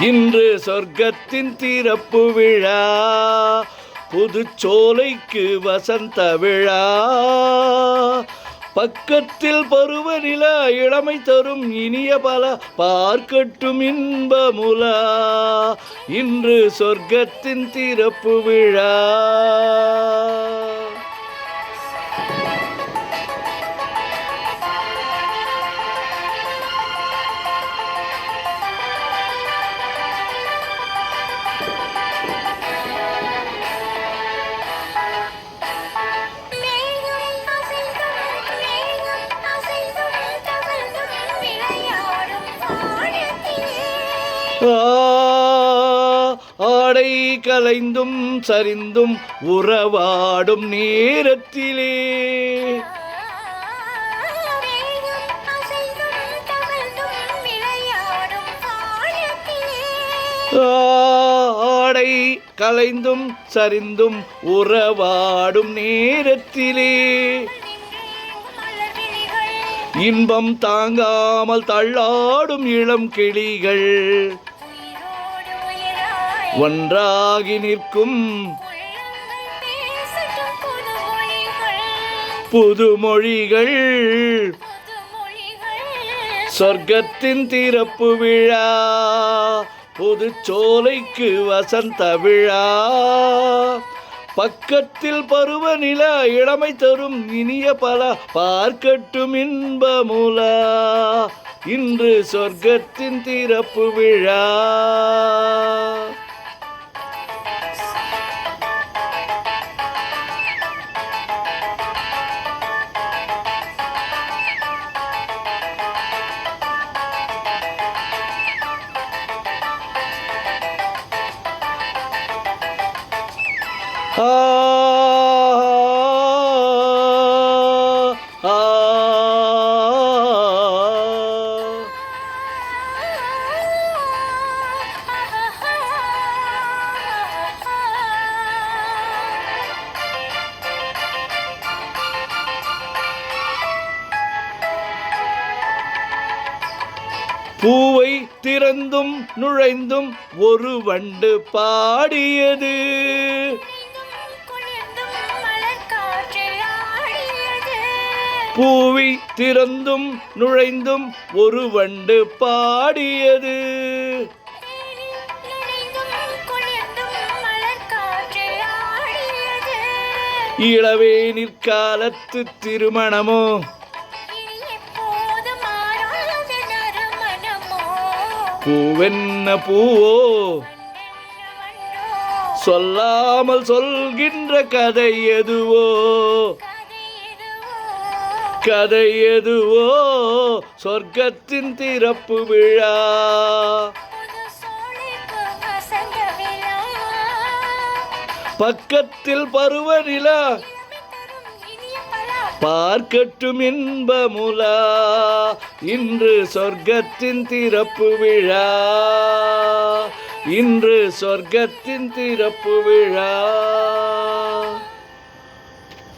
இன்று சொர்க்கத்தின் திறப்பு விழா, புதுச்சோலைக்கு வசந்த விழா. பக்கத்தில் பருவநிலா, இளமை தரும் இனிய பல பார்க்கட்டும் இன்பமுலா. இன்று சொர்க்கத்தின் திறப்பு விழா. ஆடை கலைந்தும் சரிந்தும் உறவாடும் நேரத்திலே, ஆடை கலைந்தும் சரிந்தும் உறவாடும் நேரத்திலே, இன்பம் தாங்காமல் தள்ளாடும் இளம் கிளிகள் ஒன்றாகி நிற்கும் புதுமொழிகள். சொர்க்கத்தின் திறப்பு விழா, புதுச்சோலைக்கு வசந்த விழா. பக்கத்தில் பருவநிலா, இளமை தரும் இனிய பல பார்க்கட்டும் இன்பமுலா. இன்று சொர்க்கத்தின் திறப்பு விழா. பூவை திறந்தும் நுழைந்தும் ஒரு வண்டு பாடியது, பூவை திறந்தும் நுழைந்தும் ஒரு வண்டு பாடியது. இளவேனிற் காலத்து திருமணமோ, பூவென்ன பூவோ, சொல்லாமல் சொல்கின்ற கதை எதுவோ, கதை எதுவோ. சொர்க்கத்தின் திறப்பு விழா. பக்கத்தில் பருவநிலா, பார்க்கட்டும் இன்பமுலா. இன்று சொர்க்கத்தின் திறப்பு விழா. இன்று சொர்க்கத்தின் திறப்பு விழா.